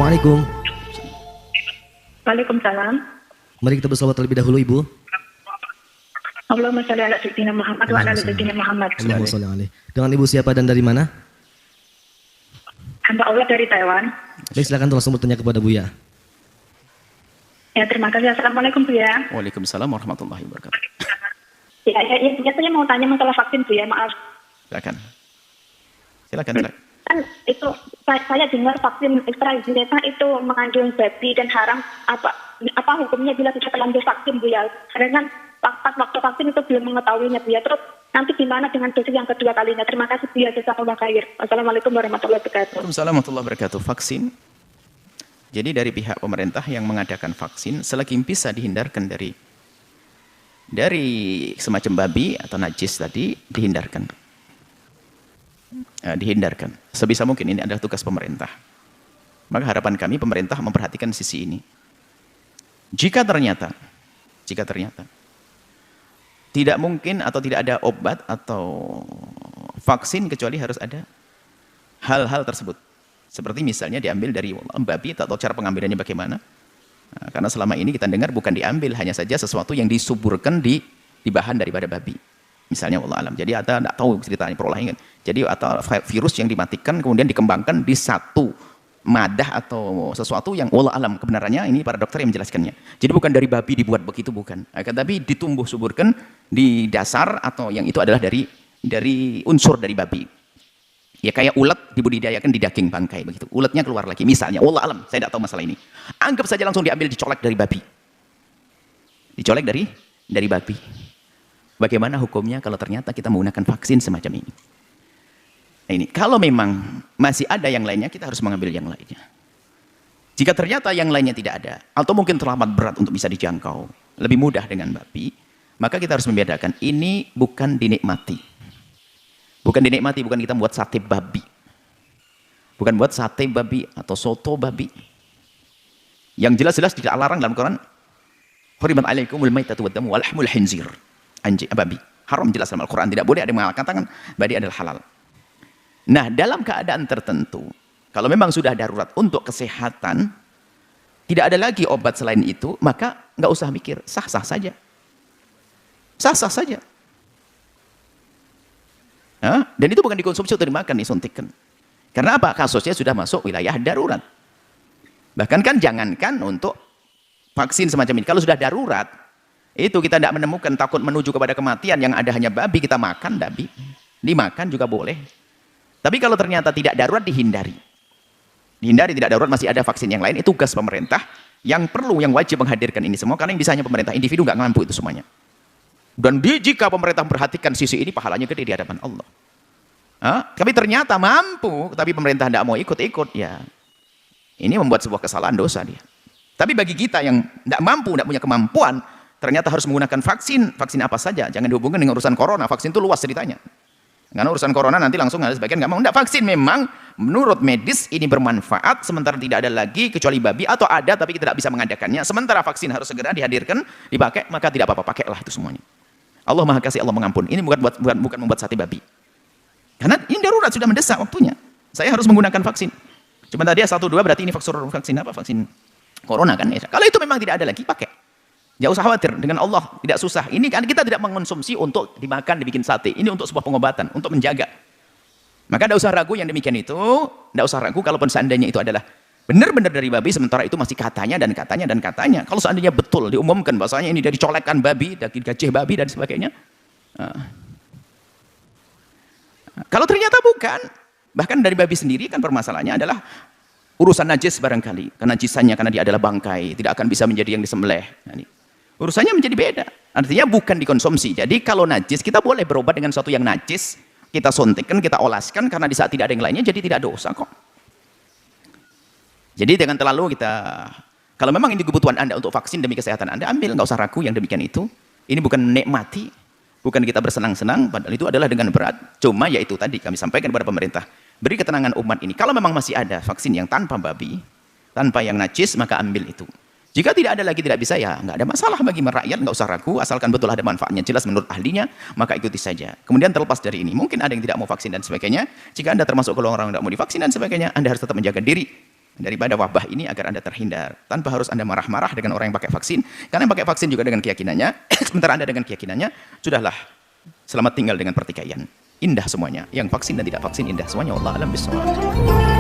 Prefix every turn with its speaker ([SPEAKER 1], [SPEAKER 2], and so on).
[SPEAKER 1] Assalamualaikum.
[SPEAKER 2] Waalaikumsalam.
[SPEAKER 1] Mari kita berselawat terlebih dahulu, Ibu.
[SPEAKER 2] Allahumma sholli ala sayyidina Muhammad wa ala ali sayyidina Muhammad.
[SPEAKER 1] Allahumma sholli alaihi. Dengan Ibu siapa dan dari mana?
[SPEAKER 2] Hamba Allah dari Taiwan.
[SPEAKER 1] Baik, silakan langsung bertanya kepada Buya.
[SPEAKER 2] Ya, terima kasih. Assalamualaikum Bu ya.
[SPEAKER 3] Waalaikumsalam warahmatullahi wabarakatuh.
[SPEAKER 2] Saya mau tanya masalah vaksin Bu ya, maaf.
[SPEAKER 3] Silakan.
[SPEAKER 2] Kan itu saya dengar vaksin AstraZeneca itu mengandung babi dan haram. Apa hukumnya bila sudah terlanjur vaksin Bu ya? Karena kan pas waktu vaksin itu belum mengetahuinya Bu ya. Terus nanti gimana dengan dosis yang kedua kalinya? Terima kasih Bu ya. Jazakallahu khair. Wassalamualaikum warahmatullahi wabarakatuh.
[SPEAKER 3] Waalaikumsalam warahmatullahi wabarakatuh. Vaksin. Jadi dari pihak pemerintah yang mengadakan vaksin selagi bisa dihindarkan dari semacam babi atau najis tadi dihindarkan. Dihindarkan sebisa mungkin, ini adalah tugas pemerintah. Maka harapan kami pemerintah memperhatikan sisi ini. Jika ternyata tidak mungkin atau tidak ada obat atau vaksin kecuali harus ada hal-hal tersebut. Seperti misalnya diambil dari babi atau cara pengambilannya bagaimana. Nah, karena selama ini kita dengar bukan diambil, hanya saja sesuatu yang disuburkan di bahan daripada babi. Misalnya Allah alam. Jadi ada tidak tahu ceritanya perolahan. Jadi atau virus yang dimatikan kemudian dikembangkan di satu madah atau sesuatu yang Allah alam kebenarannya, ini para dokter yang menjelaskannya. Jadi bukan dari babi dibuat begitu, bukan. Tapi ditumbuh suburkan di dasar atau yang itu adalah dari unsur dari babi. Ya kayak ulat dibudidayakan di daging bangkai begitu. Ulatnya keluar lagi. Misalnya Allah alam, saya tidak tahu masalah ini. Anggap saja langsung diambil dicolek dari babi. Dicolek dari babi. Bagaimana hukumnya kalau ternyata kita menggunakan vaksin semacam ini? Nah ini, kalau memang masih ada yang lainnya, kita harus mengambil yang lainnya. Jika ternyata yang lainnya tidak ada, atau mungkin terlambat berat untuk bisa dijangkau, lebih mudah dengan babi, maka kita harus membedakan, ini bukan dinikmati. Bukan dinikmati, bukan kita buat sate babi. Bukan buat sate babi atau soto babi. Yang jelas-jelas tidak larang dalam Quran, hurimat alaikumul maitatu waddamu wa lahmul khinzir. Anjing babi haram, jelas dalam Al-Quran, tidak boleh ada yang mengatakan babi adalah halal. Nah, dalam keadaan tertentu, kalau memang sudah darurat untuk kesehatan, tidak ada lagi obat selain itu, maka nggak usah mikir, sah-sah saja. Sah-sah saja. Dan itu bukan dikonsumsi atau dimakan, disuntikkan. Karena apa? Kasusnya sudah masuk wilayah darurat. Bahkan kan jangankan untuk vaksin semacam ini, kalau sudah darurat, itu kita tidak menemukan, takut menuju kepada kematian, yang ada hanya babi, kita makan babi. Dimakan juga boleh. Tapi kalau ternyata tidak darurat, dihindari. Dihindari, tidak darurat, masih ada vaksin yang lain. Itu tugas pemerintah yang perlu, yang wajib menghadirkan ini semua. Karena yang bisa hanya pemerintah, individu nggak mampu itu semuanya. Dan jika pemerintah memperhatikan sisi ini, pahalanya gede di hadapan Allah. Tapi ternyata mampu, tapi pemerintah tidak mau ikut-ikut, ya ini membuat sebuah kesalahan, dosa dia. Tapi bagi kita yang tidak mampu, tidak punya kemampuan, ternyata harus menggunakan vaksin apa saja, jangan dihubungkan dengan urusan corona. Vaksin itu luas ceritanya. Karena urusan corona nanti langsung ada sebagian nggak mau. Nggak, vaksin memang menurut medis ini bermanfaat, sementara tidak ada lagi kecuali babi, atau ada tapi kita tidak bisa mengadakannya. Sementara vaksin harus segera dihadirkan, dipakai, maka tidak apa-apa, pakailah itu semuanya. Allah Maha Kasih, Allah Mengampun. Ini bukan membuat sate babi. Karena ini darurat, sudah mendesak waktunya. Saya harus menggunakan vaksin. Cuma tadi 1, 2 berarti ini vaksin apa? Vaksin corona kan? Ya. Kalau itu memang tidak ada lagi, pakai. Jangan usah khawatir, dengan Allah tidak susah. Ini kan kita tidak mengonsumsi untuk dimakan, dibikin sate. Ini untuk sebuah pengobatan, untuk menjaga. Maka tidak usah ragu yang demikian itu. Tidak usah ragu kalaupun seandainya itu adalah benar-benar dari babi, sementara itu masih katanya dan katanya dan katanya. Kalau seandainya betul diumumkan bahwasanya ini dari colekan babi, daging gajah babi dan sebagainya. Kalau ternyata bukan, bahkan dari babi sendiri kan permasalahannya adalah urusan najis barangkali. Kenajisannya karena dia adalah bangkai, tidak akan bisa menjadi yang disembelih. Nah, urusannya menjadi beda. Artinya bukan dikonsumsi. Jadi kalau najis, kita boleh berobat dengan sesuatu yang najis, kita suntikkan, kita olaskan, karena di saat tidak ada yang lainnya, jadi tidak dosa kok. Jadi jangan terlalu kita, kalau memang ini kebutuhan Anda untuk vaksin demi kesehatan Anda, ambil, nggak usah ragu yang demikian itu. Ini bukan menikmati, bukan kita bersenang-senang, padahal itu adalah dengan berat. Cuma yaitu tadi kami sampaikan kepada pemerintah, beri ketenangan umat ini. Kalau memang masih ada vaksin yang tanpa babi, tanpa yang najis, maka ambil itu. Jika tidak ada lagi, tidak bisa, ya nggak ada masalah bagi rakyat, nggak usah ragu, asalkan betul ada manfaatnya, jelas menurut ahlinya, maka ikuti saja. Kemudian terlepas dari ini, mungkin ada yang tidak mau vaksin dan sebagainya. Jika Anda termasuk golongan orang yang tidak mau divaksin dan sebagainya, Anda harus tetap menjaga diri. daripada wabah ini agar Anda terhindar. Tanpa harus Anda marah-marah dengan orang yang pakai vaksin. Karena yang pakai vaksin juga dengan keyakinannya, sementara Anda dengan keyakinannya, sudahlah, selamat tinggal dengan pertikaian. Indah semuanya. Yang vaksin dan tidak vaksin indah semuanya. Wallahu a'lam bishawab.